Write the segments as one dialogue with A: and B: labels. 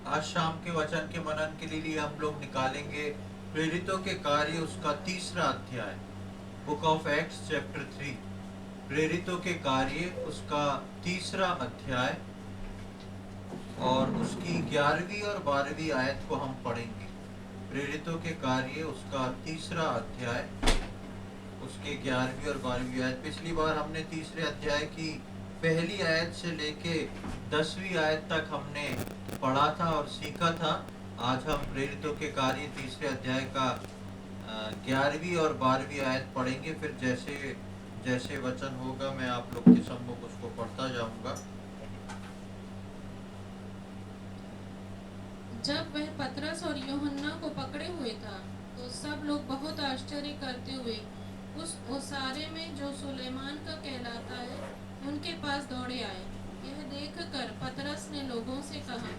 A: आज शाम के वचन के मनन के लिए हम लोग निकालेंगे प्रेरितों के कार्य उसका 3रा अध्याय, बुक ऑफ एक्ट्स चैप्टर 3। प्रेरितों के कार्य उसका 3रा अध्याय और उसकी 11वीं और 12वीं आयत को हम पढ़ेंगे। प्रेरितों के कार्य उसका 3रा अध्याय, उसके 11वीं और 12वीं आयत। पिछली बार हमने 3रे अध्याय की पहली आयत से लेके 10वीं आयत तक हमने पढ़ा था और सीखा था। आज हम प्रेरितों के कार्य 3रे अध्याय का 11वीं और 12वीं आयत पढ़ेंगे। फिर जैसे जैसे वचन होगा मैं आप लोग के सम्मुख उसको पढ़ता जाऊंगा।
B: जब वह पतरस और यूहन्ना को पकड़े हुए था तो सब लोग बहुत आश्चर्य करते हुए उस ओसारे में जो सुलेमान का कहलाता है उनके पास दौड़े आए। यह देखकर पतरस ने लोगों से कहा,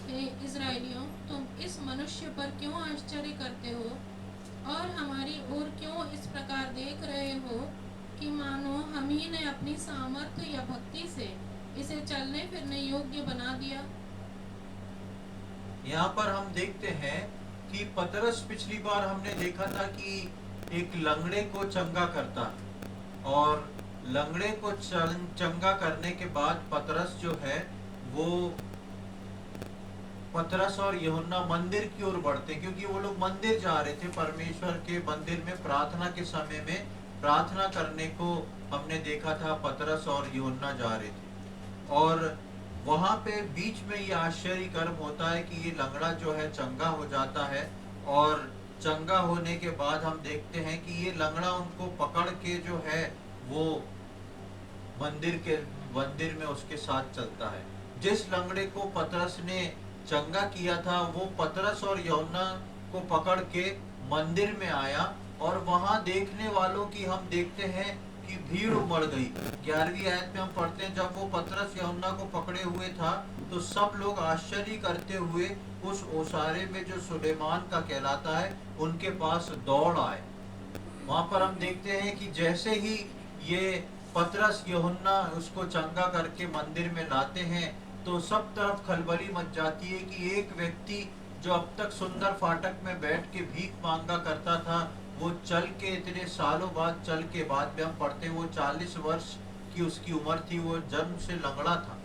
B: हे इज़राइलियों, तुम इस मनुष्य पर क्यों आश्चर्य करते हो और हमारी ओर क्यों इस प्रकार देख रहे हो कि मानो हम ही ने अपनी सामर्थ्य या भक्ति से इसे चलने फिरने योग्य बना दिया।
A: यहाँ पर हम देखते हैं कि पतरस, पिछली बार हमने देखा था कि एक लंगड़े को चंगा करता है और लंगड़े को चंगा करने के बाद पतरस जो है वो पतरस और यूहन्ना मंदिर की ओर बढ़ते, क्योंकि वो लोग मंदिर जा रहे थे। परमेश्वर के मंदिर में प्रार्थना के समय में प्रार्थना करने को हमने देखा था। पतरस और यूहन्ना जा रहे थे और वहां पे बीच में ये आश्चर्य कर्म होता है कि ये लंगड़ा जो है चंगा हो जाता है और चंगा होने के बाद हम देखते हैं कि ये लंगड़ा उनको पकड़ के जो है वो मंदिर में उसके साथ चलता है। जिस लंगड़े को पतरस ने चंगा किया था वो पतरस और यूहन्ना को पकड़ के मंदिर में आया और वहां देखने वालों की हम देखते हैं कि भीड़ उमड़ गई। 11वीं आयत में हम पढ़ते हैं, जब वो पतरस यूहन्ना को पकड़े हुए था तो सब लोग आश्चर्य करते हुए उस ओसारे में जो सुलेमान का कहलाता है उनके पास दौड़ आए। वहां पर हम देखते हैं कि जैसे ही ये पतरस यूहन्ना उसको चंगा करके मंदिर में लाते हैं तो सब तरफ खलबली मच जाती है कि एक व्यक्ति जो अब तक सुंदर फाटक में बैठ के भीख मांगा करता था, वो चल के इतने सालों बाद, चल के बाद में हम पढ़ते हैं वो 40 वर्ष की उसकी उम्र थी, वो जन्म से लंगड़ा था।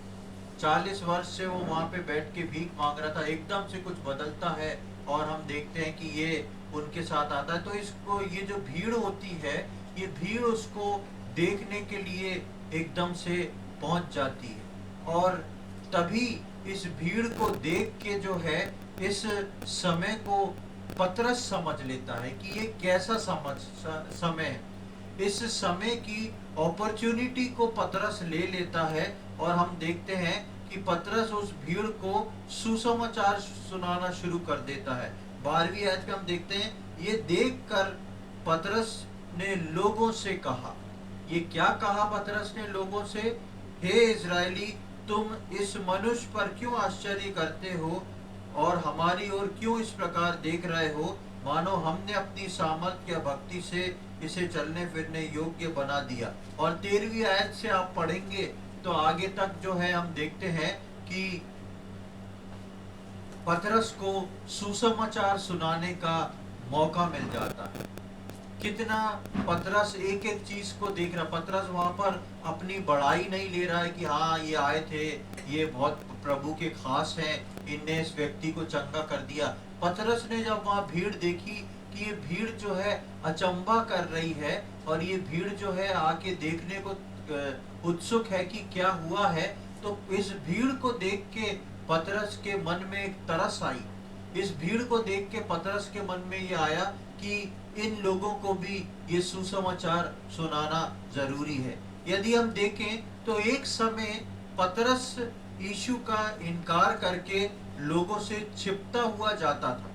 A: 40 वर्ष से वो वहां पे बैठ के भीख मांग रहा था। एकदम से कुछ बदलता है और हम देखते हैं कि ये उनके साथ आता है। तो इसको, ये जो भीड़ होती है, ये भीड़ उसको देखने के लिए एकदम से पहुंच जाती है और तभी इस भीड़ को देख के जो है इस समय को पतरस समझ लेता है कि ये कैसा समय है। इस समय की अपॉर्चुनिटी को पतरस ले लेता है और हम देखते हैं कि पतरस उस भीड़ को सुसमाचार सुनाना शुरू कर देता है। 12वीं आयत में हम देखते हैं, ये देखकर पतरस ने लोगों से कहा। ये क्या कहा पतरस ने लोगों से? हे इजरायली, तुम इस मनुष्य पर क्यों आश्चर्य करते हो और हमारी ओर क्यों इस प्रकार देख रहे हो मानो हमने अपनी सामर्थ्य या भक्ति से इसे चलने फिरने योग्य बना दिया। और 13वीं आयत से आप पढ़ेंगे तो आगे तक जो है हम देखते हैं कि पतरस को सुसमाचार सुनाने का मौका मिल जाता है। कितना पतरस एक एक चीज को देख रहा। पतरस वहां पर अपनी बड़ाई नहीं ले रहा है कि हाँ ये आए थे, ये बहुत प्रभु के खास हैं, इनने इस व्यक्ति को चंगा कर दिया। पतरस ने जब वहां भीड़ देखी कि ये भीड़ जो है अचंभा कर रही है और ये भीड़ जो है आके देखने को उत्सुक है कि क्या हुआ है, तो इस भीड़ को देख के पतरस के मन में एक तरस आई। इस भीड़ को देख के पतरस के मन में ये आया कि इन लोगों को भी ये सुसमाचार सुनाना जरूरी है। यदि हम देखें तो एक समय पतरस यीशु का इनकार करके लोगों से छिपता हुआ जाता था।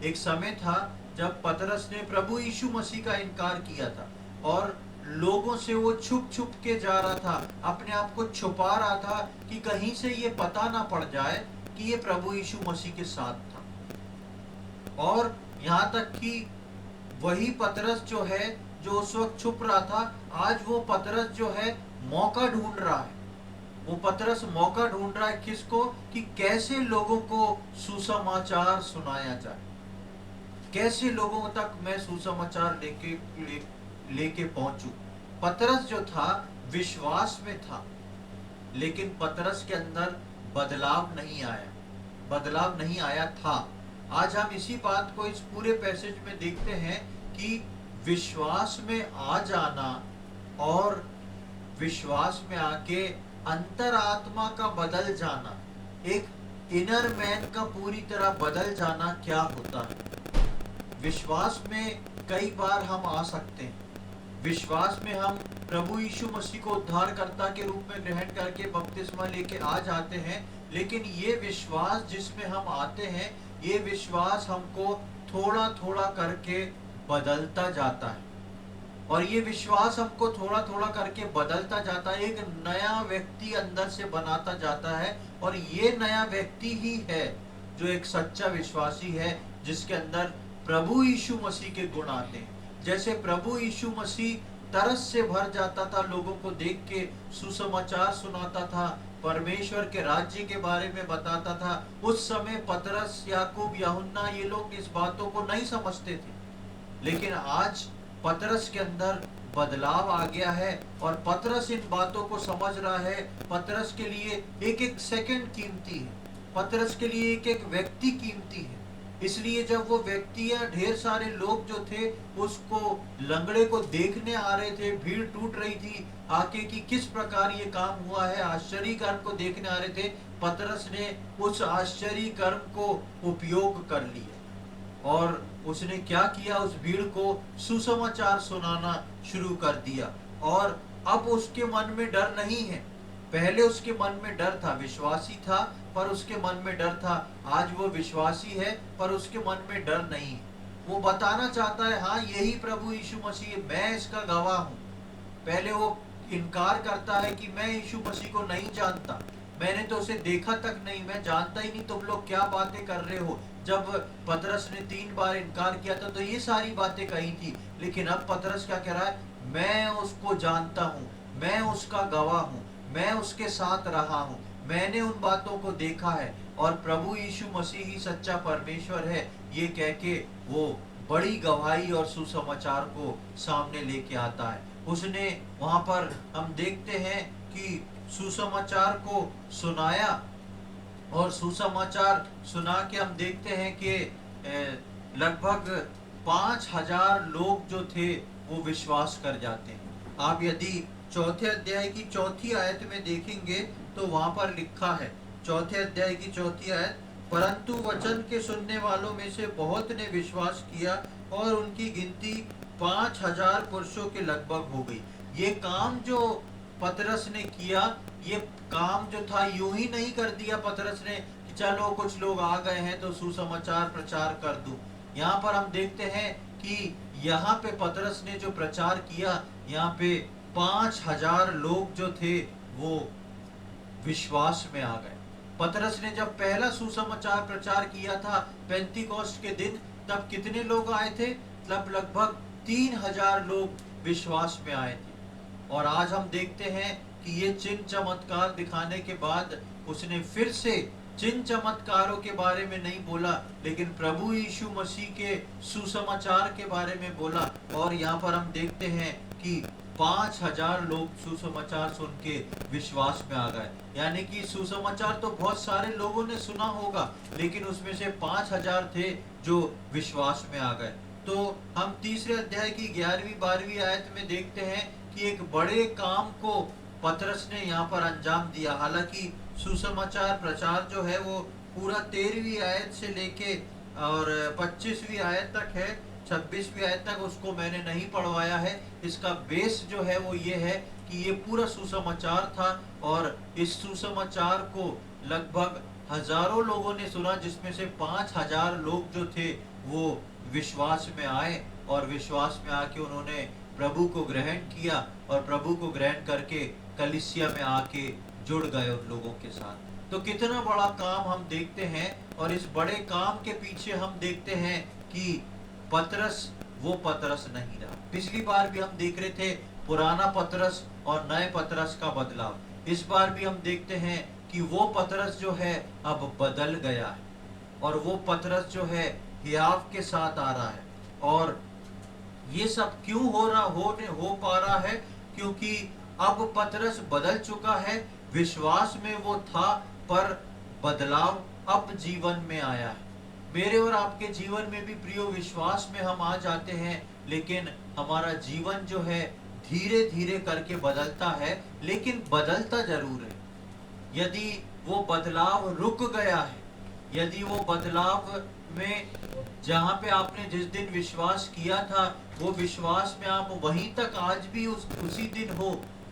A: एक समय था जब पतरस ने प्रभु यीशु मसीह का इनकार किया था और लोगों से वो छुप छुप के जा रहा था, अपने आप को छुपा रहा था कि कहीं से ये पता ना पड़ जाए कि ये प्रभु यीशु मसीह के साथ था। और यहाँ तक कि वही पतरस जो है, जो उस वक्त छुप रहा था, आज वो पतरस जो है मौका ढूंढ रहा है। वो पतरस मौका ढूंढ रहा है किसको, कि कैसे लोगों को सुसमाचार सुनाया जाए, कैसे लोगों तक मैं सुसमाचार लेके पहुंचूं। पतरस जो था विश्वास में था, लेकिन पतरस के अंदर बदलाव नहीं आया, बदलाव नहीं आया था। आज हम इसी बात को इस पूरे पैसेज में देखते हैं कि विश्वास में आ जाना और विश्वास में आके अंतरात्मा का बदल जाना, एक इनर मैन का पूरी तरह बदल जाना क्या होता है। विश्वास में कई बार हम आ सकते हैं, विश्वास में हम प्रभु यीशु मसीह को उद्धारकर्ता के रूप में ग्रहण करके बपतिस्मा लेके आ जाते हैं, लेकिन ये विश्वास जिसमें हम आते हैं, ये विश्वास हमको थोड़ा थोड़ा करके बदलता जाता है, और ये विश्वास हमको थोड़ा थोड़ा करके बदलता जाता है, एक नया व्यक्ति अंदर से बनाता जाता है। और ये नया व्यक्ति ही है जो एक सच्चा विश्वासी है, जिसके अंदर प्रभु यीशु मसीह के गुण आते हैं। जैसे प्रभु यीशु मसीह तरस से भर जाता था, लोगों को देख के सुसमाचार सुनाता था, परमेश्वर के राज्य के बारे में बताता था। उस समय पतरस, याकूब, यूहन्ना ये लोग इस बातों को नहीं समझते थे, लेकिन आज पतरस के अंदर बदलाव आ गया है और पतरस इन बातों को समझ रहा है। पतरस के लिए एक एक सेकंड कीमती है, पतरस के लिए एक एक व्यक्ति कीमती है। इसलिए जब वो व्यक्ति या ढेर सारे लोग जो थे उसको, लंगड़े को देखने आ रहे थे, भीड़ टूट रही थी आके कि किस प्रकार ये काम हुआ है, आश्चर्य कर्म को देखने आ रहे थे, पतरस ने उस आश्चर्य कर्म को उपयोग कर लिया और उसने क्या किया, उस भीड़ को सुसमाचार सुनाना शुरू कर दिया। और अब उसके मन में डर नहीं है, पहले उसके मन में डर था, विश्वासी था पर उसके मन में डर था। आज वो विश्वासी है पर उसके मन में डर नहीं है। वो बताना चाहता है, हाँ यही प्रभु यीशु मसीह, मैं इसका गवाह हूँ। पहले वो इनकार करता है कि मैं यीशु मसीह को नहीं जानता, मैंने तो उसे देखा तक नहीं, मैं जानता ही नहीं, तुम लोग क्या बातें कर रहे हो। जब पतरस ने 3 बार इनकार किया था तो ये सारी बातें कही थी, लेकिन अब पतरस क्या कह रहा है, मैं उसको जानता हूँ, मैं उसका गवाह हूँ, मैं उसके साथ रहा हूँ, मैंने उन बातों को देखा है और प्रभु यीशु मसीह ही सच्चा परमेश्वर है। ये कह के वो बड़ी गवाही और सुसमाचार को सामने लेके आता है। उसने वहां पर हम देखते हैं कि सुसमाचार को सुनाया और सुसमाचार सुना के हम देखते हैं कि लगभग 5000 लोग जो थे वो विश्वास कर जाते हैं। आप यदि चौथे अध्याय की 4थी आयत में देखेंगे तो वहां पर लिखा है, चौथे अध्याय की 4थी आयत, परंतु वचन के सुनने वालों में से बहुत ने विश्वास किया और उनकी गिनती 5000 पुरुषों के लगभग हो गई। ये काम जो पतरस ने किया, ये काम जो था यूं ही नहीं कर दिया पतरस ने कि चलो कुछ लोग आ गए हैं तो सुसमाचार प्रचार कर दूं। यहाँ पर हम देखते हैं कि यहाँ पे पतरस ने जो प्रचार किया, यहाँ पे 5000 लोग जो थे वो विश्वास में आ गए। पतरस ने जब पहला सुसमाचार प्रचार किया था पेंतीकोस्ट के दिन, तब कितने लोग आए थे, तब लगभग 3000 लोग विश्वास में आए थे। और आज हम देखते हैं कि ये चिन्ह चमत्कार दिखाने के बाद उसने फिर से चिन्ह चमत्कारों के बारे में नहीं बोला, लेकिन प्रभु यीशु मसीह के सुसमाचार के बारे में बोला। और यहाँ पर हम देखते हैं कि 5000 लोग सुसमाचार सुन के विश्वास में आ गए। यानी कि सुसमाचार तो बहुत सारे लोगों ने सुना होगा, लेकिन उसमें से 5000 थे जो विश्वास में आ गए। तो हम तीसरे अध्याय की 11वीं 12वीं आयत में देखते हैं कि एक बड़े काम को पतरस ने यहाँ पर अंजाम दिया। हालांकि सुसमाचार प्रचार जो है वो पूरा 13वीं आयत से लेके और 25वीं आयत तक है, 26वीं आयत तक उसको मैंने नहीं पढ़वाया है। इसका बेस जो है वो ये है कि ये पूरा सुसमाचार था और इस सुसमाचार को लगभग हजारों लोगों ने सुना, जिसमें से 5000 लोग जो थे वो विश्वास में आए और विश्वास में आके उन्होंने प्रभु को ग्रहण किया और प्रभु को ग्रहण करके कलीसिया में आके जुड़ गए उन लोगों के साथ। तो कितना बड़ा काम हम देखते हैं, और इस बड़े काम के पीछे हम देखते हैं कि पतरस वो पतरस नहीं रहा। पिछली बार भी हम देख रहे थे पुराना पतरस और नए पतरस का बदलाव। इस बार भी हम देखते हैं कि वो पतरस जो है अब बदल गया है, और वो पतरस जो है हियाव के साथ आ रहा है। और ये सब क्यों हो पा रहा है? क्योंकि अब पतरस बदल चुका है। विश्वास में वो था, पर बदलाव अब जीवन में आया है। मेरे और आपके जीवन में भी प्रियो, विश्वास में हम आ जाते हैं, लेकिन हमारा जीवन जो है धीरे धीरे करके बदलता है, लेकिन बदलता जरूर है। यदि वो बदलाव रुक गया है, यदि वो बदलाव में जहाँ पे आपने जिस दिन विश्वास किया था, वो विश्वास में आप वहीं तक आज भी उसी दिन हो,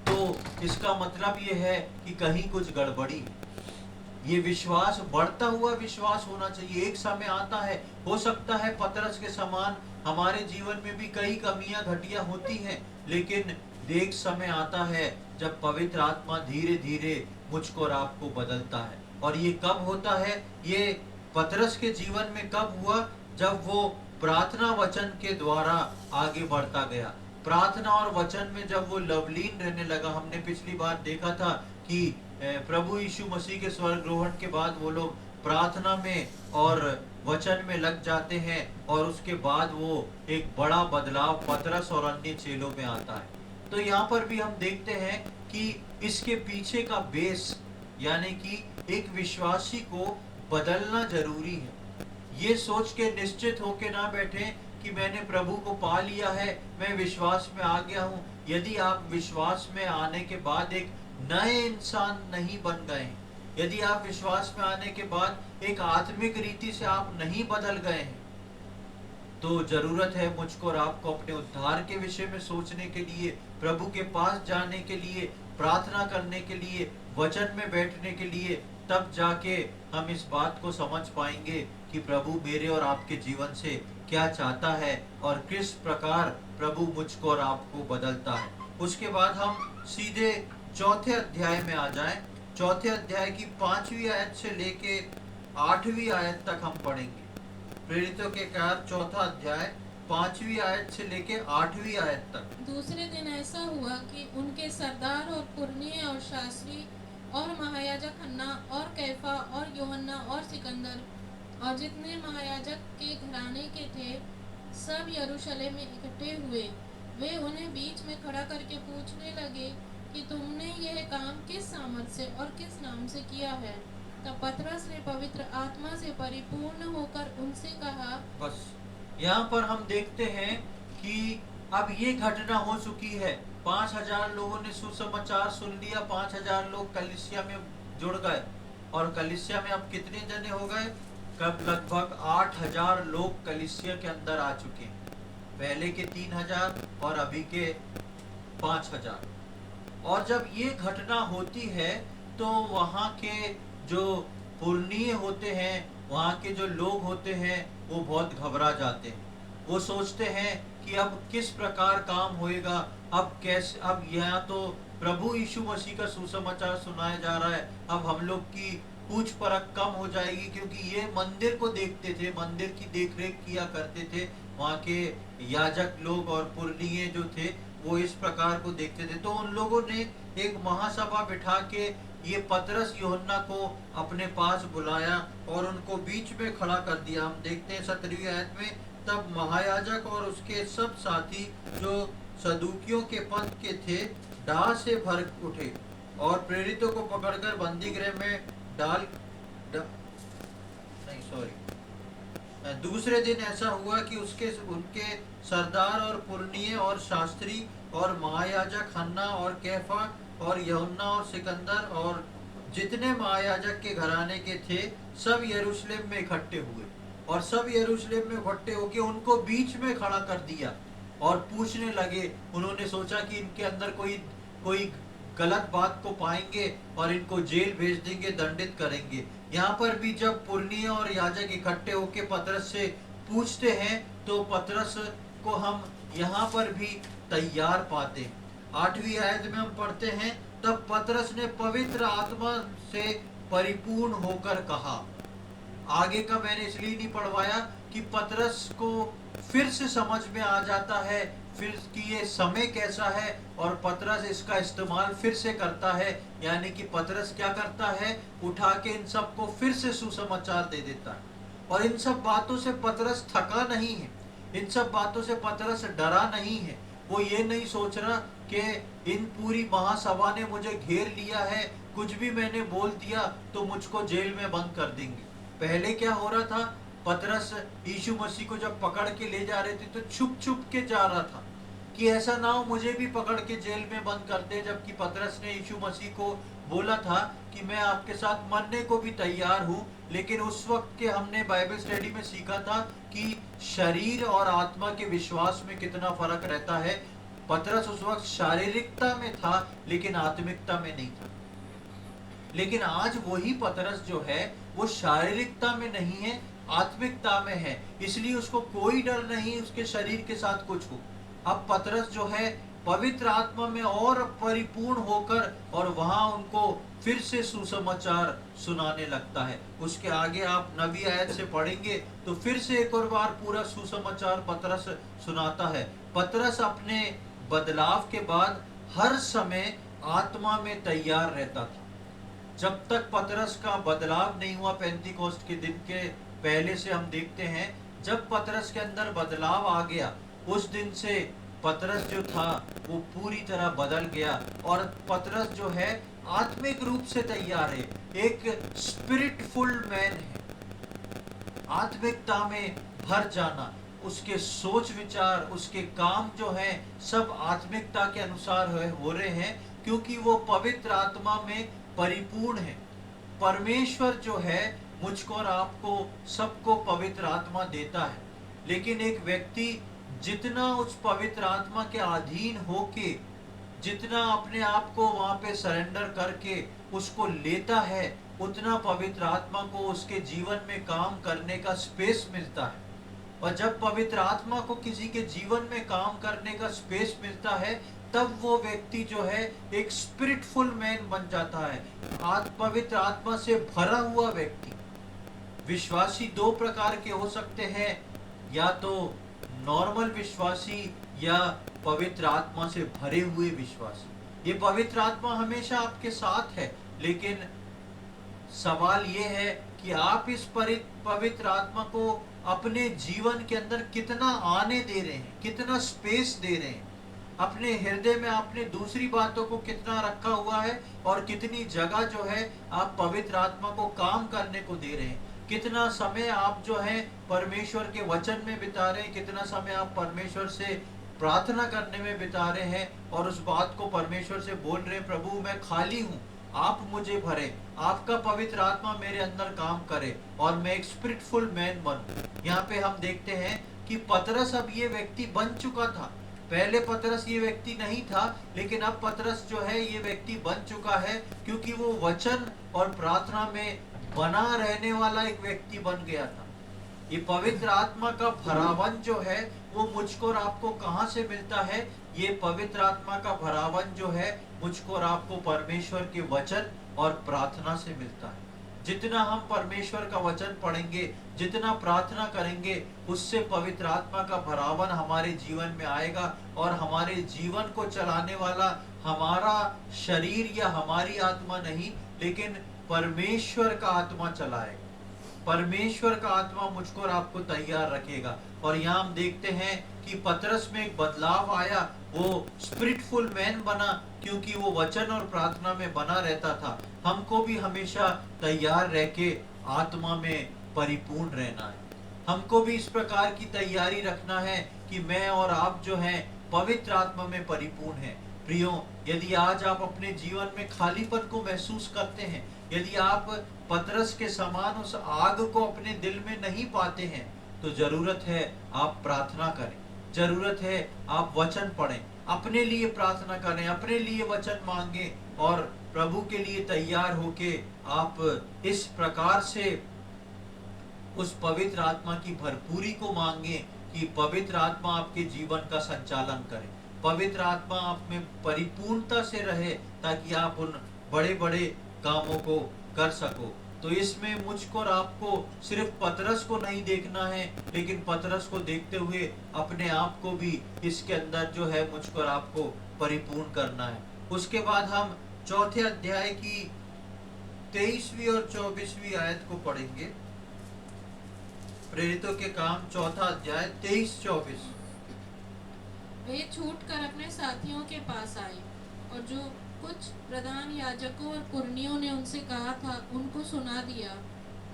A: तो इसका मतलब ये है कि कहीं कुछ गड़बड़ी है। ये विश्वास बढ़ता हुआ विश्वास होना चाहिए। एक समय आता है, हो सकता है पतरस के समान हमारे जीवन में भी कई कमियां घटिया होती हैं, लेकिन एक समय आता है जब पवित्र आत्मा धीरे धीरे मुझको और आपको बदलता है। और ये कब होता है? ये पतरस के जीवन में कब हुआ? जब वो प्रार्थना वचन के द्वारा आगे बढ़ता गया। प्रार्थना और वचन में जब वो लवलीन रहने लगा। हमने पिछली बार देखा था कि प्रभु यीशु मसीह के स्वर्गरोहण के बाद वो लोग प्रार्थना में और वचन में लग जाते हैं, और उसके बाद वो एक बड़ा बदलाव पतरस और अन्य चेलों में आता है। तो यहाँ पर भी हम देखते हैं कि इसके पीछे का बेस, यानी कि एक विश्वासी को बदलना जरूरी है। ये सोच के निश्चित होके ना बैठे कि मैंने प्रभु को पा लिया है, मैं विश्वास में आ गया हूँ। यदि आप विश्वास में आने के बाद एक नए इंसान नहीं बन गए, यदि आप विश्वास में आने के बाद एक आत्मिक रीति से आप नहीं बदल गए हैं, तो जरूरत है मुझको और आपको अपने उद्धार के विषय में सोचने के लिए, प्रभु के पास जाने के लिए, प्रार्थना करने के लिए, वचन में बैठने के लिए। तब जाके हम इस बात को समझ पाएंगे कि प्रभु मेरे और आपके जीवन से क्या चाहता है और किस प्रकार प्रभु मुझको और आपको बदलता है। उसके बाद हम सीधे चौथे अध्याय में आ जाएं। चौथे अध्याय की 5वीं आयत से लेके 8वीं आयत तक हम पढ़ेंगे। प्रेरितों के कार्य चौथा अध्याय 5वीं आयत से लेके 8वीं आयत तक।
B: दूसरे दिन ऐसा हुआ कि उनके सरदार और पुरनिये और शास्त्री और महायाजक हन्ना और कैफा और यूहन्ना और सिकंदर और जितने महायाजक के घराने के थे, सब यरूशलेम में इकट्ठे हुए। वे उन्हें बीच में खड़ा करके पूछने लगे कि तुमने यह काम किस सामर्थ से और किस नाम से किया है? तब पतरस ने पवित्र आत्मा से परिपूर्ण होकर उनसे कहा।
A: बस यहाँ पर हम देखते हैं कि अब ये घटना हो चुकी है। 5000 लोगों ने सुसमाचार सुन लिया, 5000 लोग कलीसिया में जुड़ गए। और कलीसिया में अब कितने जने हो गए? कब लगभग 8000 लोग कलीसिया के अंदर आ चुके हैं। पहले के 3000 और अभी के 5000। और जब ये घटना होती है तो वहाँ के जो पुरनिये होते हैं, वहाँ के जो लोग होते हैं, वो बहुत घबरा जाते हैं। वो सोचते हैं कि अब किस प्रकार काम होएगा, अब कैसे, अब यहाँ तो प्रभु यीशु मसीह का सुसमाचार सुनाया जा रहा है, अब हम लोग की पूछ परख कम हो जाएगी। क्योंकि ये मंदिर को देखते थे, मंदिर की देखरेख किया करते थे। वहाँ के याजक लोग और पुरनिये जो थे वो इस प्रकार को देखते थे। तो उन लोगों ने एक महासभा बिठा के ये पतरस यूहन्ना को अपने पास बुलाया और उनको बीच में खड़ा कर दिया। हम देखते हैं 17वीं आयत में, तब महायाजक और उसके सब साथी जो सदूकियों के पंथ के थे डाह से भर उठे और प्रेरितों को पकड़कर बंदी गृह में डाल नहीं सॉरी दूसरे दिन ऐसा हुआ कि उनके सरदार और पुरनिये और शास्त्री और महायाजक हन्ना और कैफा और यूहन्ना और सिकंदर और जितने महायाजक के घराने के थे, सब यरूशलेम में इकट्ठे हुए। और सब यरूशलेम में इकट्ठे होके उनको बीच में खड़ा कर दिया और पूछने लगे। उन्होंने सोचा कि इनके अंदर कोई गलत बात को पाएंगे और इनको जेल भेज देंगे, दंडित करेंगे। यहाँ पर भी जब पुरनिये और याजक इकट्ठे होके पतरस से पूछते हैं, तो पतरस को हम यहाँ पर भी तैयार पाते हैं। 8वीं आयत में हम पढ़ते हैं, तब पतरस ने पवित्र आत्मा से परिपूर्ण होकर कहा। आगे का मैंने इसलिए नहीं पढ़वाया कि पतरस को फिर से समझ में आ जाता है फिर कि ये समय कैसा है, और पतरस इसका इस्तेमाल फिर से करता है। यानी कि पतरस क्या करता है, उठा के इन सबको फिर से सुसमाचार दे देता है। और इन सब बातों से पतरस थका नहीं है, इन सब बातों से पतरस डरा नहीं है। वो ये नहीं सोच रहा कि इन पूरी महासभा ने मुझे घेर लिया है, कुछ भी मैंने बोल दिया तो मुझको जेल में बंद कर देंगे। पहले क्या हो रहा था, पतरस यीशु मसीह को जब पकड़ के ले जा रहे थे तो छुप छुप के जा रहा था कि ऐसा ना हो मुझे भी पकड़ के जेल में बंद कर दे। जबकि पतरस ने यीशु मसीह को बोला था कि मैं आपके साथ मरने को भी तैयार हूँ। लेकिन उस वक्त के हमने बाइबल स्टडी में सीखा था कि शरीर और आत्मा के विश्वास में कितना फर्क रहता है। पतरस उस वक्त शारीरिकता में था लेकिन आत्मिकता में नहीं था। लेकिन आज वही पतरस जो है वो शारीरिकता में नहीं है, आत्मिकता में है। इसलिए उसको कोई डर नहीं उसके शरीर के साथ कुछ हो। अब पतरस जो है पवित्र आत्मा में और परिपूर्ण होकर और वहां उनको फिर से सुसमाचार सुनाने लगता है। उसके आगे आप नवी आयत से पढ़ेंगे तो फिर से एक और बार पूरा सुसमाचार पतरस सुनाता है। पतरस अपने बदलाव के बाद हर समय आत्मा में तैयार रहता था। जब तक पतरस का बदलाव नहीं हुआ, पेंतीकोस्ट के दिन के पहले से हम देखते हैं, जब पतरस के अंदर बदलाव आ गया उस दिन से पतरस जो था वो पूरी तरह बदल गया। और पतरस जो है आत्मिक रूप से तैयार है, एक स्पिरिटफुल मैन है। आत्मिकता में भर जाना, उसके सोच विचार, उसके काम जो है सब आत्मिकता के अनुसार हो रहे हैं, क्योंकि वो पवित्र आत्मा में परिपूर्ण है। परमेश्वर जो है मुझको और आपको सबको पवित्र आत्मा देता है। लेकिन एक व्यक्ति जितना उस पवित्र आत्मा के अधीन होके, जितना अपने आप को वहां पे सरेंडर करके उसको लेता है, उतना पवित्र आत्मा को उसके जीवन में काम करने का स्पेस मिलता है। और जब पवित्र आत्मा को किसी के जीवन में काम करने का स्पेस मिलता है, तब वो व्यक्ति जो है एक स्पिरिटफुल मैन बन जाता है, पवित्र आत्मा से भरा हुआ व्यक्ति। विश्वासी दो प्रकार के हो सकते हैं, या तो नॉर्मल विश्वासी या पवित्र आत्मा से भरे हुए विश्वासी। ये पवित्र आत्मा हमेशा आपके साथ है, लेकिन सवाल ये है कि आप इस पवित्र आत्मा को अपने जीवन के अंदर कितना आने दे रहे हैं, कितना स्पेस दे रहे हैं। अपने हृदय में आपने दूसरी बातों को कितना रखा हुआ है, और कितनी जगह जो है आप पवित्र आत्मा को काम करने को दे रहे हैं। कितना समय आप जो है परमेश्वर के वचन में बिता रहे हैं, कितना समय आप परमेश्वर से प्रार्थना करने में बिता रहे हैं, और उस बात को परमेश्वर से बोल रहे हैं, प्रभु मैं खाली हूँ, आप मुझे भरे, आपका पवित्र आत्मा मेरे अंदर काम करे और मैं एक स्पिरिटफुल मैन बनूं। यहाँ पे हम देखते हैं कि पतरस अब ये व्यक्ति बन चुका था। पहले पतरस ये व्यक्ति नहीं था, लेकिन अब पतरस जो है ये व्यक्ति बन चुका है, क्योंकि वो वचन और प्रार्थना में बना रहने वाला एक व्यक्ति बन गया था। ये पवित्र आत्मा का भरावन जो है वो मुझको और आपको कहाँ से मिलता है? ये पवित्र आत्मा का भरावन जो है मुझको और आपको परमेश्वर के वचन और प्रार्थना से मिलता है। जितना हम परमेश्वर का वचन पढ़ेंगे, जितना प्रार्थना करेंगे, उससे पवित्र आत्मा का भरावन हमारे जीवन में आएगा, और हमारे जीवन को चलाने वाला हमारा शरीर या हमारी आत्मा नहीं, लेकिन परमेश्वर का आत्मा चलाएगा। परमेश्वर का आत्मा मुझको और आपको तैयार रखेगा। और यहाँ हम देखते हैं कि पतरस में एक बदलाव आया, वो स्पिरिटफुल मैन बना, क्योंकि वो वचन और प्रार्थना में बना रहता था। हमको भी हमेशा तैयार रह के आत्मा में परिपूर्ण रहना है। हमको भी इस प्रकार की तैयारी रखना है कि मैं और आप जो हैं पवित्र आत्मा में परिपूर्ण हैं। प्रियो, यदि आज आप अपने जीवन में खालीपन को महसूस करते हैं, यदि आप पतरस के समान उस आग को अपने दिल में नहीं पाते हैं, तो जरूरत है आप प्रार्थना करें, जरूरत है आप वचन पढ़ें, अपने लिए प्रार्थना करें, अपने लिए वचन मांगे, और प्रभु के लिए तैयार होके आप इस प्रकार से उस पवित्र आत्मा की भरपूरी को मांगे कि पवित्र आत्मा आपके जीवन का संचालन करे, पवित्र आत्मा आप में परिपूर्णता से रहे, ताकि आप उन बड़े बड़े कामों को कर सको। तो इसमें मुझको और आपको सिर्फ पतरस को नहीं देखना है, लेकिन पतरस को देखते हुए अपने आप को भी इसके अंदर जो है मुझको और आपको परिपूर्ण करना है। उसके बाद हम चौथे अध्याय की 23वीं और 24वीं आयत को पढ़ेंगे। प्रेरितों के काम चौथा अध्याय 23-24।
B: वे छूटकर अपने साथियों के पास आए और जो कुछ प्रधान याजकों और पुरनियों ने उनसे कहा था उनको सुना दिया।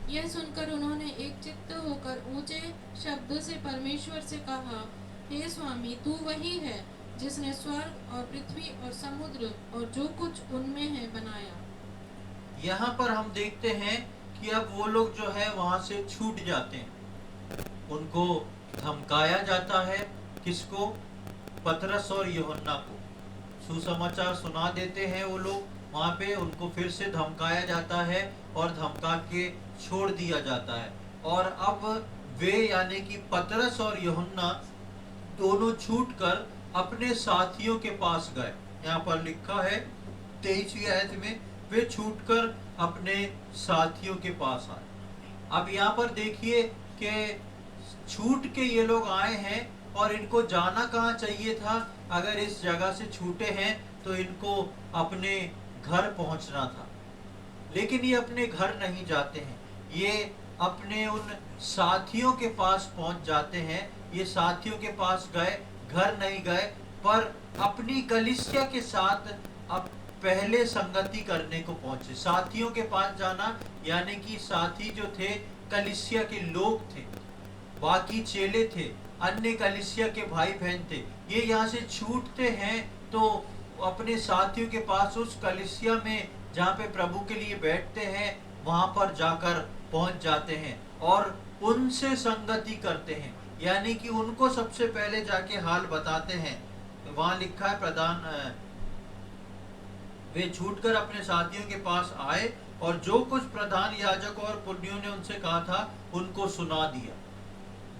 B: यह सुनकर उन्होंने एक चित्त होकर ऊंचे शब्द से परमेश्वर से कहा, हे स्वामी, तू वही है जिसने स्वर्ग और पृथ्वी और समुद्र और जो कुछ उनमें है बनाया।
A: यहाँ पर हम देखते हैं कि अब वो लोग जो है वहां से छूट जाते हैं। उनको धमकाया जाता है। किसको? पतरस और यूहन्ना को सुसमाचार सुना देते हैं। वो लोग वहां पे उनको फिर से धमकाया जाता है और धमका के छोड़ दिया जाता है। और अब वे यानी कि पतरस और यूहन्ना दोनों छूटकर अपने साथियों के पास गए। यहाँ पर लिखा है 23वीं आयत में, वे छूटकर अपने साथियों के पास आए। अब यहाँ पर देखिए कि छूट के ये लोग आए हैं और इनको जाना कहाँ चाहिए था? अगर इस जगह से छूटे हैं तो इनको अपने घर पहुंचना था, लेकिन ये अपने घर नहीं जाते हैं। ये अपने उन साथियों के पास पहुंच जाते हैं। ये साथियों के पास गए, घर नहीं गए, पर अपनी कलीसिया के साथ अब पहले संगति करने को पहुंचे। साथियों के पास जाना यानी कि साथी जो थे कलीसिया के लोग थे, बाकी चेले थे, अन्य कलीसिया के भाई बहन थे। ये यहाँ से छूटते हैं तो अपने साथियों के पास, उस कलीसिया में जहाँ पे प्रभु के लिए बैठते हैं, वहां पर जाकर पहुंच जाते हैं और उनसे संगति करते हैं। यानी कि उनको सबसे पहले जाके हाल बताते हैं। वहां लिखा है प्रधान वे छूटकर अपने साथियों के पास आए और जो कुछ प्रधान याजक और पुरनियों ने उनसे कहा था उनको सुना दिया।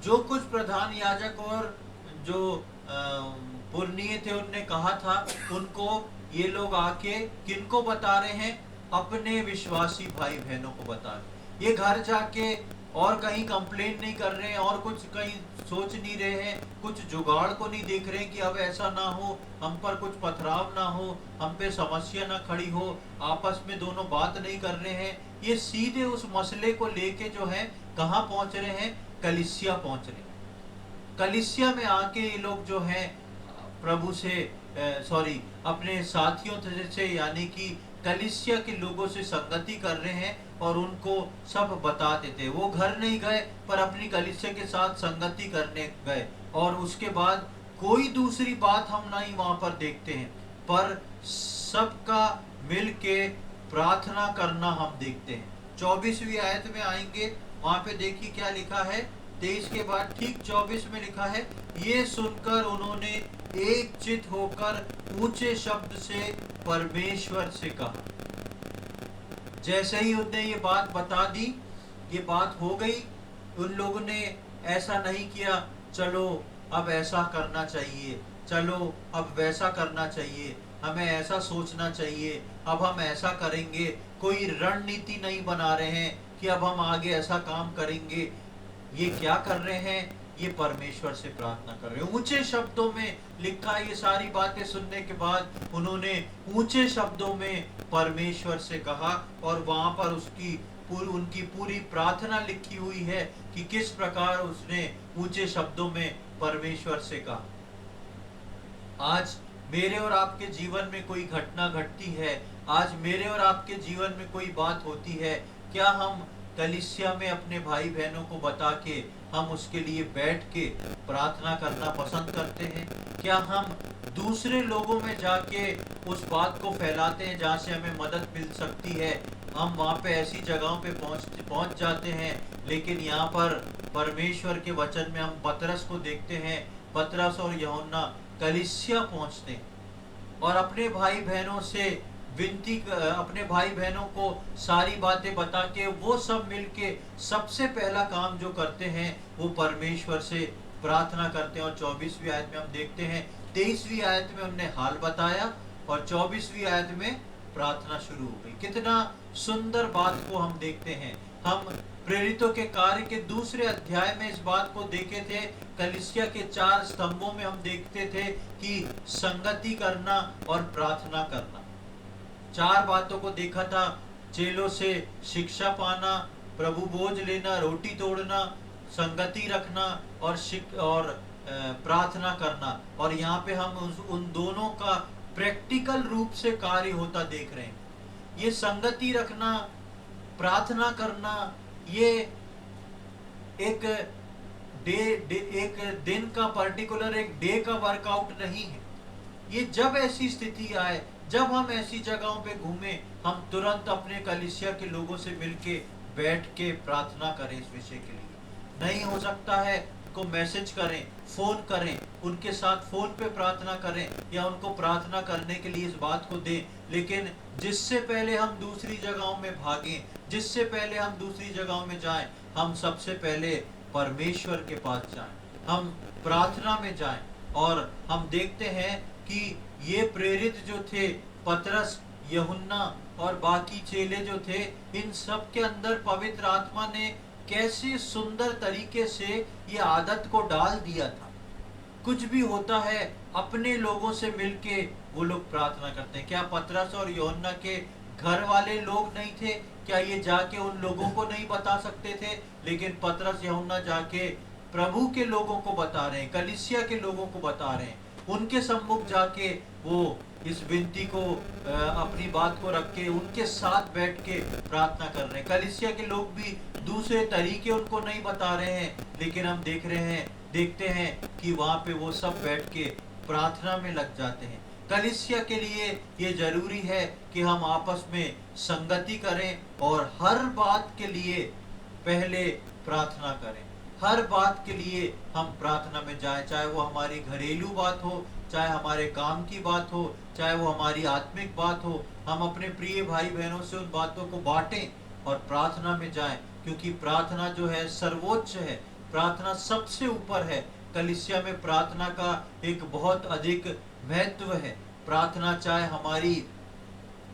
A: जो कुछ प्रधान याजक और जो पुरनिय थे उनने कहा था, उनको ये लोग आके किनको बता रहे हैं? अपने विश्वासी भाई बहनों को बता रहे। ये घर जाके और कहीं कंप्लेन नहीं कर रहे हैं और कुछ कहीं सोच नहीं रहे हैं, कुछ जुगाड़ को नहीं देख रहे हैं कि अब ऐसा ना हो, हम पर कुछ पथराव ना हो, हम पे समस्या ना खड़ी हो, आपस में दोनों बात नहीं कर रहे हैं। ये सीधे उस मसले को लेके जो है कहाँ पहुंच रहे हैं? कलीसिया पहुंच रहे हैं। कलीसिया में आके ये लोग जो हैं प्रभु से अपने साथियों से यानी कि कलीसिया के लोगों से संगति कर रहे हैं और उनको सब बताते थे। वो घर नहीं गए पर अपनी कलीसिया के साथ संगति करने गए। और उसके बाद कोई दूसरी बात हम नहीं वहां पर देखते हैं, पर सबका मिल के प्रार्थना करना हम देखते हैं। 24वीं आयत में आएंगे, वहां पे देखिए क्या लिखा है। 23 के बाद ठीक 24 में लिखा है, ये सुनकर उन्होंने एक चित होकर ऊंचे शब्द से परमेश्वर से कहा। जैसे ही उनने ये बात बता दी, ये बात हो गई, उन लोगों ने ऐसा नहीं किया चलो अब ऐसा करना चाहिए, चलो अब वैसा करना चाहिए, हमें ऐसा सोचना चाहिए, अब हम ऐसा करेंगे। कोई रणनीति नहीं बना रहे हैं कि अब हम आगे ऐसा काम करेंगे। ये क्या कर रहे हैं? ये परमेश्वर से प्रार्थना कर रहे हैं। ऊंचे शब्दों में लिखा है। ये सारी बातें सुनने के बाद उन्होंने ऊंचे शब्दों में परमेश्वर से कहा और वहां पर उनकी पूरी प्रार्थना लिखी हुई है कि किस प्रकार उसने ऊंचे शब्दों में परमेश्वर से कहा। आज मेरे और आपके जीवन में कोई घटना घटती है, आज मेरे और आपके जीवन में कोई बात होती है, क्या हम कलीसिया में अपने भाई बहनों को बता के हम उसके लिए बैठ के प्रार्थना करना पसंद करते हैं? क्या हम दूसरे लोगों में जाके उस बात को फैलाते हैं जहाँ से हमें मदद मिल सकती है? हम वहाँ पे ऐसी जगहों पे पहुँच जाते हैं। लेकिन यहाँ पर परमेश्वर के वचन में हम पतरस को देखते हैं। पतरस और यूहन्ना कलीसिया पहुँचते हैं और अपने भाई बहनों से अपने भाई बहनों को सारी बातें बता के वो सब मिलके सबसे पहला काम जो करते हैं वो परमेश्वर से प्रार्थना करते हैं। और 24वीं आयत में हम देखते हैं, 23वीं आयत में उन्होंने हाल बताया और 24वीं आयत में प्रार्थना शुरू हो गई। कितना सुंदर बात को हम देखते हैं। हम प्रेरितों के कार्य के दूसरे अध्याय में इस बात को देखे थे। कलीसिया के 4 स्तंभों में हम देखते थे कि संगति करना और प्रार्थना करना, 4 बातों को देखा था। चेलों से शिक्षा पाना, प्रभु बोझ लेना, रोटी तोड़ना, संगति रखना और प्रार्थना करना। और यहाँ पे हम उन दोनों का प्रैक्टिकल रूप से कार्य होता देख रहे हैं। ये संगति रखना, प्रार्थना करना, ये एक एक दिन का पर्टिकुलर एक डे का वर्कआउट नहीं है। ये जब ऐसी स्थिति आए, जब हम ऐसी जगहों पे घूमें, हम तुरंत अपने कलीसिया के लोगों से मिलके बैठ के प्रार्थना करें इस विषय के लिए। नहीं हो सकता है को मैसेज करें, फोन करें, उनके साथ फोन पे प्रार्थना करें या उनको प्रार्थना करने के लिए इस बात को दें। लेकिन जिससे पहले हम दूसरी जगहों में भागें, जिससे पहले हम दूसरी जगहों में जाएं, हम सबसे पहले परमेश्वर के पास जाएं, हम प्रार्थना में जाएं। और हम देखते हैं कि ये प्रेरित जो थे, पतरस, यूहन्ना और बाकी चेले जो थे, इन सब के अंदर पवित्र आत्मा ने कैसे सुंदर तरीके से ये आदत को डाल दिया था। कुछ भी होता है, अपने लोगों से मिलके वो लोग प्रार्थना करते हैं। क्या पतरस और यूहन्ना के घर वाले लोग नहीं थे? क्या ये जाके उन लोगों को नहीं बता सकते थे? लेकिन पतरस यूहन्ना जाके प्रभु के लोगों को बता रहे हैं, कलीसिया के लोगों को बता रहे हैं। उनके सम्मुख जाके वो इस विनती को अपनी बात को रख के उनके साथ बैठ के प्रार्थना कर रहे हैं। कलीसिया के लोग भी दूसरे तरीके उनको नहीं बता रहे हैं, लेकिन हम देखते हैं कि वहाँ पे वो सब बैठ के प्रार्थना में लग जाते हैं। कलीसिया के लिए ये जरूरी है कि हम आपस में संगति करें और हर बात के लिए पहले प्रार्थना करें। हर बात के लिए हम प्रार्थना में जाएं, चाहे वो हमारी घरेलू बात हो, चाहे हमारे काम की बात हो, चाहे वो हमारी आत्मिक बात हो। हम अपने प्रिय भाई बहनों से उन बातों को बांटें और प्रार्थना में जाएं, क्योंकि प्रार्थना जो है सर्वोच्च है, प्रार्थना सबसे ऊपर है। कलीसिया में प्रार्थना का एक बहुत अधिक महत्व है। प्रार्थना चाहे हमारी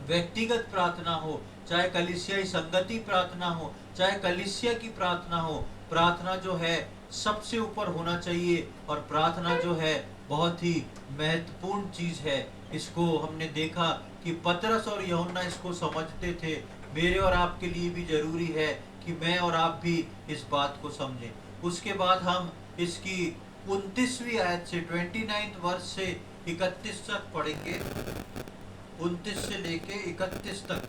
A: व्यक्तिगत प्रार्थना हो, चाहे कलीसियाई संगति प्रार्थना हो, चाहे कलीसिया की प्रार्थना हो, प्रार्थना जो है सबसे ऊपर होना चाहिए। और प्रार्थना जो है बहुत ही महत्वपूर्ण चीज है। इसको हमने देखा कि पतरस और यूहन्ना इसको समझते थे। मेरे और आपके लिए भी जरूरी है कि मैं और आप भी इस बात को समझें। उसके बाद हम इसकी 29वीं आयत से 29 वर्ष से 31 तक पढ़ेंगे। 29 से लेके 31 तक।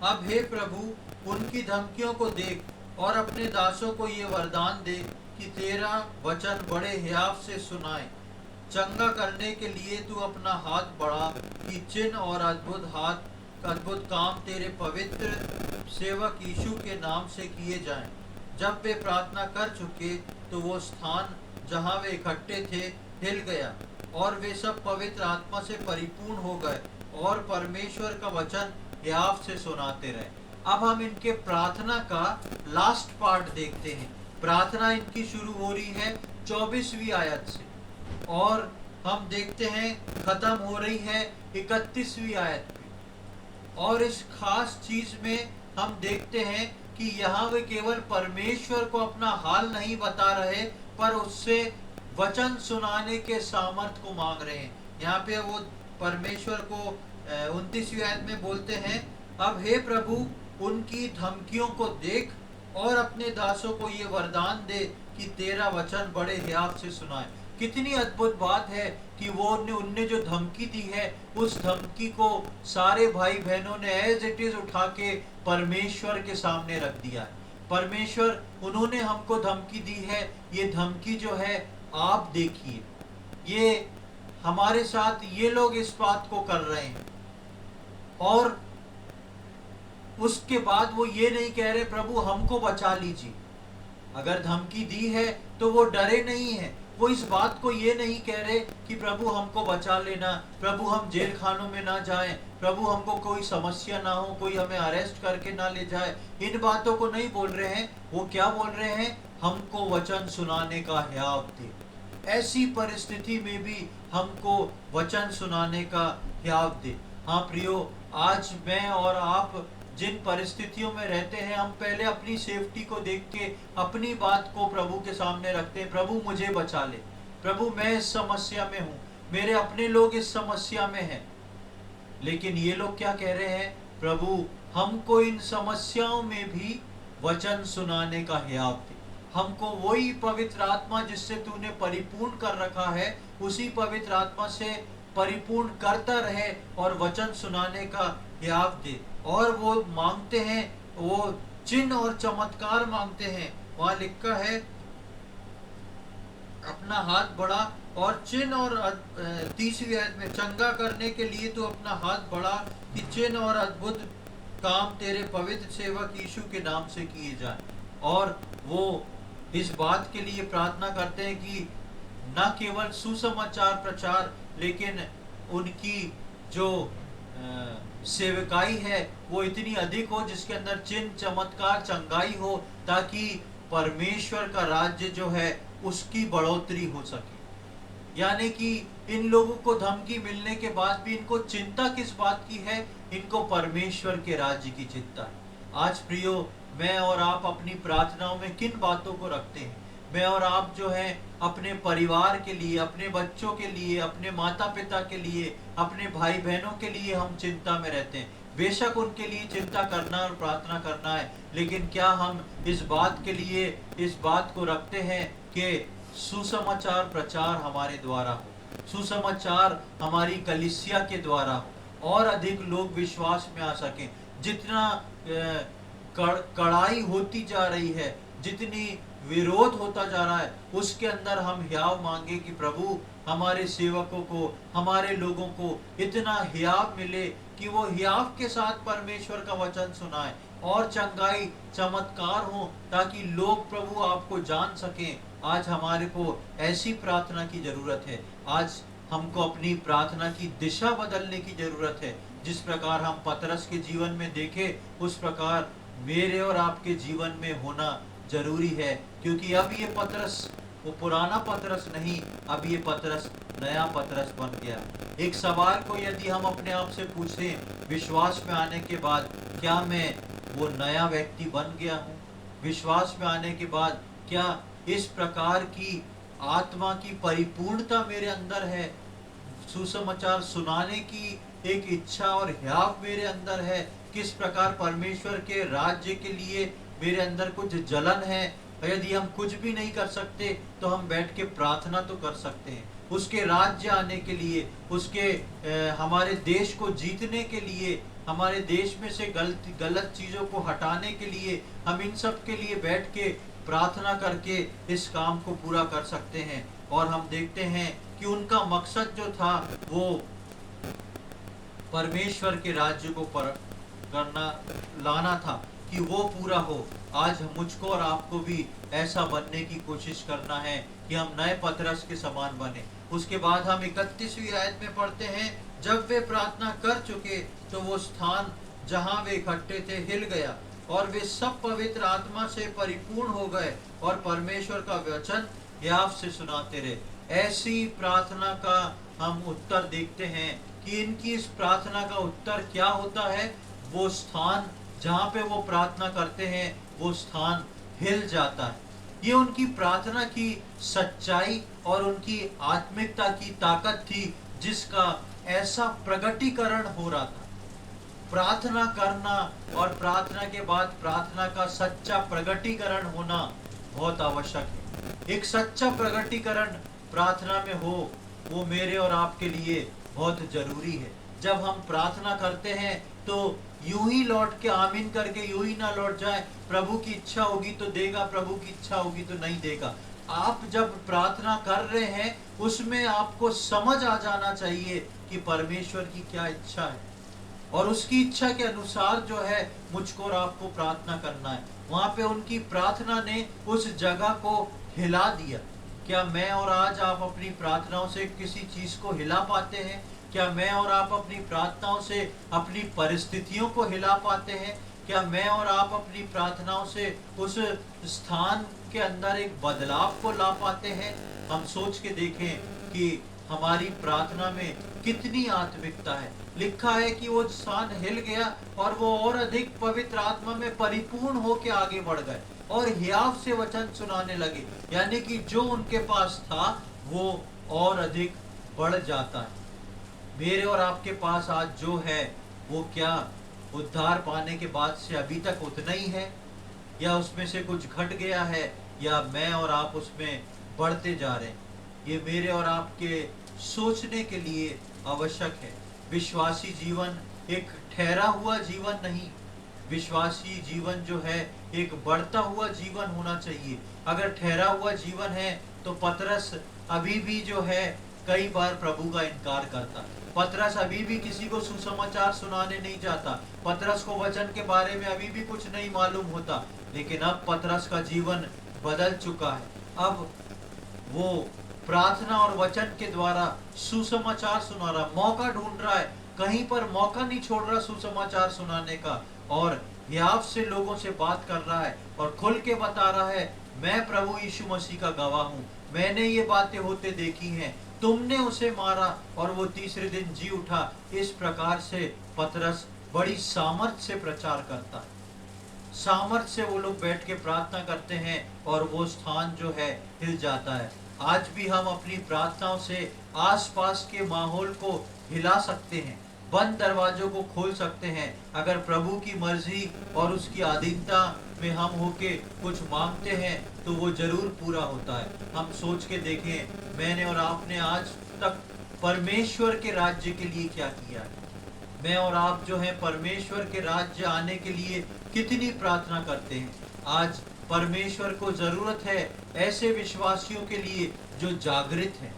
A: अब हे प्रभु, उनकी धमकियों को देख और अपने दासों को ये वरदान दे कि तेरा वचन बड़े हियाव से सुनाए। चंगा करने के लिए तू अपना हाथ बढ़ा कि चिन्ह और अद्भुत काम तेरे पवित्र सेवक यीशु के नाम से किए जाएं। जब वे प्रार्थना कर चुके तो वो स्थान जहां वे इकट्ठे थे हिल गया और वे सब पवित्र आत्मा से परिपूर्ण हो गए और परमेश्वर का वचन हियाव से सुनाते रहे। अब हम इनके प्रार्थना का लास्ट पार्ट देखते हैं। प्रार्थना इनकी शुरू हो रही है 24वीं आयत से और हम देखते हैं खत्म हो रही है 31वीं आयत पे। और इस खास चीज में हम देखते हैं कि यहाँ वे केवल परमेश्वर को अपना हाल नहीं बता रहे, पर उससे वचन सुनाने के सामर्थ को मांग रहे हैं। यहाँ पे वो परमेश्वर को 29वीं आयत में बोलते हैं, अब हे प्रभु, उनकी धमकियों को देख और अपने दासों को ये वरदान दे कि तेरा वचन बड़े हियाव से सुनाए। कितनी अद्भुत बात है कि वो उनने जो धमकी दी है, उस धमकी को सारे भाई बहनों ने एज इट इज उठा के परमेश्वर के सामने रख दिया है। परमेश्वर, उन्होंने हमको धमकी दी है, ये धमकी जो है आप देखिए, ये हमारे साथ ये लोग इस बात को कर रहे हैं। और उसके बाद वो ये नहीं कह रहे प्रभु हमको बचा लीजिए। अगर धमकी दी है तो वो डरे नहीं है। वो इस बात को ये नहीं कह रहे कि प्रभु हमको बचा लेना, प्रभु हम जेल खानों में ना जाएं, प्रभु हमको कोई समस्या ना हो, कोई हमें अरेस्ट करके ना ले जाए। इन बातों को नहीं बोल रहे हैं। वो क्या बोल रहे हैं? हमको वचन सुनाने का हियाव दे। ऐसी परिस्थिति में भी हमको वचन सुनाने का हियाव दे। हाँ प्रियो, आज मैं और आप जिन परिस्थितियों में रहते हैं, हम पहले अपनी सेफ्टी को देख के अपनी बात को प्रभु के सामने रखते हैं। प्रभु मुझे बचा ले, प्रभु मैं इस समस्या में हूँ, मेरे अपने लोग इस समस्या में हैं। लेकिन ये लोग क्या कह रहे हैं? प्रभु हमको इन समस्याओं में भी वचन सुनाने का हियाव दे, हमको वही पवित्र आत्मा जिससे तूने परिपूर्ण कर रखा है, उसी पवित्र आत्मा से परिपूर्ण करता रहे और वचन सुनाने का हियाव दे। और वो मांगते हैं, वो चिन्ह और चमत्कार मांगते हैं। वहां लिखा है, अपना हाथ बढ़ा और चिन्ह और 30वीं आयत में, चंगा करने के लिए तू अपना हाथ बढ़ा कि चिन्ह और अद्भुत काम तेरे पवित्र सेवक यीशु के नाम से किए जाए। और वो इस बात के लिए प्रार्थना करते हैं कि न केवल सुसमाचार प्रचार, लेकिन उनकी जो सेवकाई है वो इतनी अधिक हो जिसके अंदर चिन्ह चमत्कार चंगाई हो, ताकि परमेश्वर का राज्य जो है उसकी बढ़ोतरी हो सके। यानी कि इन लोगों को धमकी मिलने के बाद भी इनको चिंता किस बात की है? इनको परमेश्वर के राज्य की चिंता है। आज प्रियो, मैं और आप अपनी प्रार्थनाओं में किन बातों को रखते हैं? मैं और आप जो है अपने परिवार के लिए, अपने बच्चों के लिए, अपने माता पिता के लिए, अपने भाई बहनों के लिए हम चिंता में रहते हैं। बेशक उनके लिए चिंता करना और प्रार्थना करना है, लेकिन क्या हम इस बात के लिए इस बात को रखते हैं कि सुसमाचार प्रचार हमारे द्वारा हो, सुसमाचार हमारी कलीसिया के द्वारा हो और अधिक लोग विश्वास में आ सकें। जितना कड़ाई होती जा रही है, जितनी विरोध होता जा रहा है, उसके अंदर हम हियाव मांगे कि प्रभु हमारे सेवकों को, हमारे लोगों को इतना हियाव मिले कि वो हियाव के साथ परमेश्वर का वचन सुनाए और चंगाई चमत्कार हो, ताकि लोग प्रभु आपको जान सकें। आज हमारे को ऐसी प्रार्थना की जरूरत है। आज हमको अपनी प्रार्थना की दिशा बदलने की जरूरत है। जिस प्रकार हम पतरस के जीवन में देखे, उस प्रकार मेरे और आपके जीवन में होना जरूरी है। क्योंकि अब ये पतरस वो पुराना पतरस नहीं, अब ये पतरस नया पतरस बन गया। एक सवाल को यदि हम अपने आप से पूछें विश्वास में आने के बाद, क्या मैं वो नया व्यक्ति बन गया हूँ? विश्वास में आने के बाद क्या इस प्रकार की आत्मा की परिपूर्णता मेरे अंदर है? सुसमाचार सुनाने की एक इच्छा और हियाव मेरे अंदर है? किस प्रकार परमेश्वर के राज्य के लिए मेरे अंदर कुछ जलन है? यदि हम कुछ भी नहीं कर सकते तो हम बैठ के प्रार्थना तो कर सकते हैं। उसके राज्य आने के लिए, उसके हमारे देश को जीतने के लिए, हमारे देश में से गलत चीजों को हटाने के लिए, हम इन सब के लिए बैठ के प्रार्थना करके इस काम को पूरा कर सकते हैं। और हम देखते हैं कि उनका मकसद जो था वो परमेश्वर के राज्य को लाना था, कि वो पूरा हो। आज मुझको और आपको भी ऐसा बनने की कोशिश करना है कि हम नए पतरस के समान बने। उसके बाद हम 31वीं आयत में पढ़ते हैं, जब वे प्रार्थना कर चुके तो वो स्थान जहां वे इकट्ठे थे हिल गया और वे सब पवित्र आत्मा से परिपूर्ण हो गए और परमेश्वर का वचन हियाव से सुनाते रहे। ऐसी प्रार्थना का हम उत्तर देखते हैं कि इनकी इस प्रार्थना का उत्तर क्या होता है? वो स्थान जहाँ पे वो प्रार्थना करते हैं वो स्थान हिल जाता है। ये उनकी प्रार्थना की सच्चाई और उनकी आत्मिकता की ताकत थी, जिसका ऐसा प्रगटीकरण हो रहा था। प्रार्थना करना और प्रार्थना के बाद प्रार्थना का सच्चा प्रगटीकरण होना बहुत आवश्यक है। एक सच्चा प्रगटीकरण प्रार्थना में हो, वो मेरे और आपके लिए बहुत जरूरी है। जब हम प्रार्थना करते हैं तो यूं ही लौट के आमीन करके यूं ही ना लौट जाए, प्रभु की इच्छा होगी तो देगा, प्रभु की इच्छा होगी तो नहीं देगा। आप जब प्रार्थना कर रहे हैं उसमें आपको समझ आ जाना चाहिए कि परमेश्वर की क्या इच्छा है और उसकी इच्छा के अनुसार जो है मुझको और आपको प्रार्थना करना है। वहां पे उनकी प्रार्थना ने उस जगह को हिला दिया। क्या मैं और आज आप अपनी प्रार्थनाओं से किसी चीज को हिला पाते हैं? क्या मैं और आप अपनी प्रार्थनाओं से अपनी परिस्थितियों को हिला पाते हैं? क्या मैं और आप अपनी प्रार्थनाओं से उस स्थान के अंदर एक बदलाव को ला पाते हैं? हम सोच के देखें कि हमारी प्रार्थना में कितनी आत्मिकता है। लिखा है कि वो स्थान हिल गया और वो और अधिक पवित्र आत्मा में परिपूर्ण होकर आगे बढ़ गए और हियाव से वचन सुनाने लगे, यानी कि जो उनके पास था वो और अधिक बढ़ जाता है। मेरे और आपके पास आज जो है वो क्या उद्धार पाने के बाद से अभी तक उतना ही है, या उसमें से कुछ घट गया है, या मैं और आप उसमें बढ़ते जा रहे हैं? ये मेरे और आपके सोचने के लिए आवश्यक है। विश्वासी जीवन एक ठहरा हुआ जीवन नहीं, विश्वासी जीवन जो है एक बढ़ता हुआ जीवन होना चाहिए। अगर ठहरा हुआ जीवन है तो पतरस अभी भी जो है कई बार प्रभु का इनकार करता। पतरस अभी भी किसी को सुसमाचार सुनाने नहीं जाता। पतरस को वचन के बारे में अभी भी कुछ नहीं मालूम होता। लेकिन अब पतरस का जीवन बदल चुका है। अब वो प्रार्थना और वचन के द्वारा सुसमाचार सुना रहा, मौका ढूंढ रहा है, कहीं पर मौका नहीं छोड़ रहा सुसमाचार सुनाने का, और हियाव से लोगों से बात कर रहा है और खुल के बता रहा है, मैं प्रभु यीशु मसीह का गवाह हूँ, मैंने ये बातें होते देखी हैं, तुमने उसे मारा और वो तीसरे दिन जी उठा। इस प्रकार से पतरस बड़ी सामर्थ्य से प्रचार करता है। सामर्थ्य से वो लोग बैठ के प्रार्थना करते हैं और वो स्थान जो है हिल जाता है। आज भी हम अपनी प्रार्थनाओं से आसपास के माहौल को हिला सकते हैं, बंद दरवाजों को खोल सकते हैं। अगर प्रभु की मर्जी और उसकी अधीनता में हम होके कुछ मांगते हैं तो वो जरूर पूरा होता है। हम सोच के देखें, मैंने और आपने आज तक परमेश्वर के राज्य के लिए क्या किया है। मैं और आप जो है परमेश्वर के राज्य आने के लिए कितनी प्रार्थना करते हैं। आज परमेश्वर को जरूरत है ऐसे विश्वासियों के लिए जो जागृत हैं।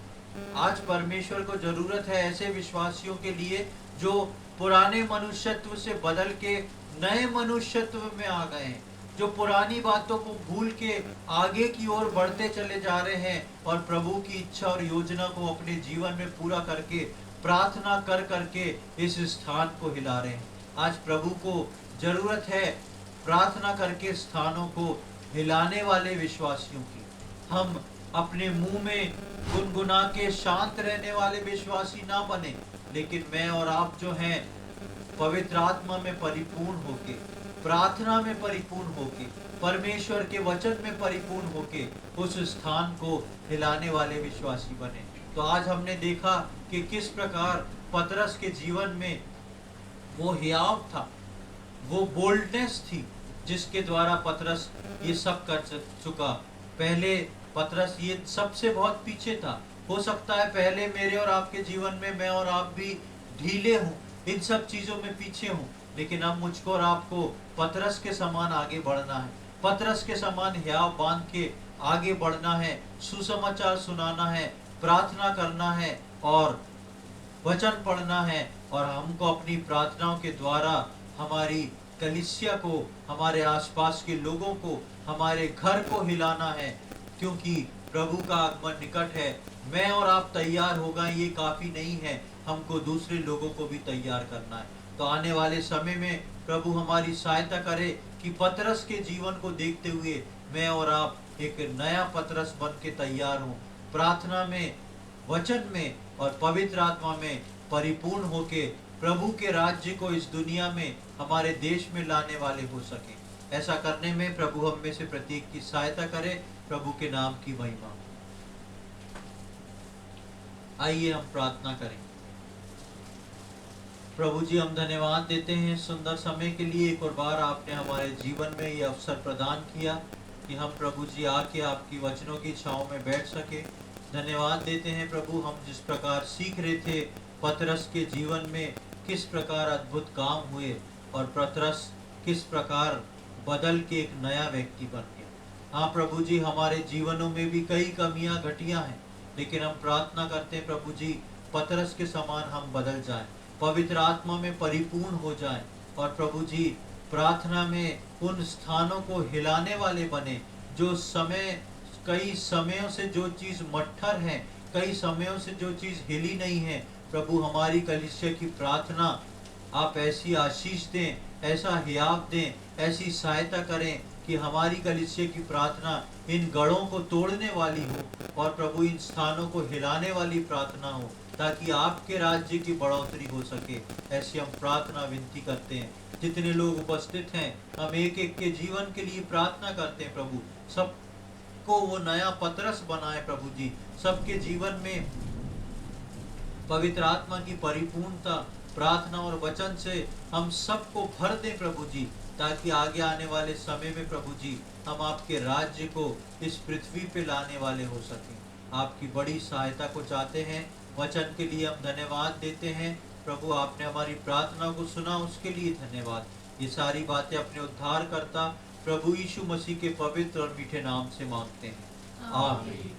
A: आज परमेश्वर को जरूरत है ऐसे विश्वासियों के लिए जो पुराने मनुष्यत्व से बदल के नए मनुष्यत्व में आ गए हैं, जो पुरानी बातों को भूल के आगे की ओर बढ़ते चले जा रहे हैं और प्रभु की इच्छा और योजना को अपने जीवन में पूरा करके प्रार्थना कर करके इस स्थान को हिला रहे हैं। आज प्रभु को जरूरत है प्रार्थना करके स्थानों को हिलाने वाले विश्वासियों की। हम अपने मुंह में गुनगुना के शांत रहने वाले विश्वासी ना बने, लेकिन मैं और आप जो हैं पवित्र आत्मा में परिपूर्ण होके, प्रार्थना में परिपूर्ण होके, परमेश्वर के वचन में परिपूर्ण होके उस स्थान को हिलाने वाले विश्वासी बने। तो आज हमने देखा कि किस प्रकार पतरस के जीवन में वो हियाव था, वो बोल्डनेस थी जिसके द्वारा पतरस ये सब कर चुका। पहले पतरस ये सबसे बहुत पीछे था। हो सकता है पहले मेरे और आपके जीवन में मैं और आप भी ढीले हूँ, इन सब चीजों में पीछे हूँ, लेकिन अब मुझको और आपको पतरस के समान आगे बढ़ना है। पतरस के समान हियाव बांध के आगे बढ़ना है, सुसमाचार सुनाना है, प्रार्थना करना है और वचन पढ़ना है, और हमको अपनी प्रार्थनाओं के द्वारा हमारी कलीसिया को, हमारे आसपास के लोगों को, हमारे घर को हिलाना है, क्योंकि प्रभु का आगमन निकट है। मैं और आप तैयार हो गए ये काफी नहीं है, हमको दूसरे लोगों को भी तैयार करना है। तो आने वाले समय में प्रभु हमारी सहायता करे कि पतरस के जीवन को देखते हुए मैं और आप एक नया पतरस बन के तैयार हों, प्रार्थना में, वचन में और पवित्र आत्मा में परिपूर्ण होके प्रभु के राज्य को इस दुनिया में, हमारे देश में लाने वाले हो सके। ऐसा करने में प्रभु हम में से प्रत्येक की सहायता करे। प्रभु के नाम की महिमा। आइए हम प्रार्थना करें। प्रभु जी, हम धन्यवाद देते हैं सुंदर समय के लिए। एक और बार आपने हमारे जीवन में ये अवसर प्रदान किया कि हम प्रभु जी आके आपकी वचनों की छांव में बैठ सके। धन्यवाद देते हैं प्रभु, हम जिस प्रकार सीख रहे थे पतरस के जीवन में किस प्रकार अद्भुत काम हुए और पतरस किस प्रकार बदल के एक नया व्यक्ति बन गया। हाँ प्रभु जी, हमारे जीवनों में भी कई कमियां घटियां हैं, लेकिन हम प्रार्थना करते हैं प्रभु जी पतरस के समान हम बदल जाएं, पवित्र आत्मा में परिपूर्ण हो जाएं, और प्रभु जी प्रार्थना में उन स्थानों को हिलाने वाले बने जो समय, कई समयों से जो चीज मट्ठर है, कई समयों से जो चीज हिली नहीं है। प्रभु हमारी कलीसिया की प्रार्थना आप ऐसी आशीष दें, ऐसा हियाव दें, ऐसी सहायता करें कि हमारी कलीसिया की प्रार्थना इन गढ़ों को तोड़ने वाली हो और प्रभु इन स्थानों को हिलाने वाली प्रार्थना हो, ताकि आपके राज्य की बढ़ोतरी हो सके। ऐसी हम प्रार्थना विनती करते हैं। जितने लोग उपस्थित हैं, हम एक एक के जीवन के लिए प्रार्थना करते हैं प्रभु। सबको वो नया पतरस बनाए प्रभु जी। सबके जीवन में पवित्र आत्मा की परिपूर्णता, प्रार्थना और वचन से हम सबको भर दें प्रभु जी, ताकि आगे आने वाले समय में प्रभु जी हम आपके राज्य को इस पृथ्वी पे लाने वाले हो सकें। आपकी बड़ी सहायता को चाहते हैं। वचन के लिए हम धन्यवाद देते हैं प्रभु। आपने हमारी प्रार्थना को सुना, उसके लिए धन्यवाद। ये सारी बातें अपने उद्धारकर्ता प्रभु यीशु मसीह के पवित्र और मीठे नाम से मांगते हैं, आमीन।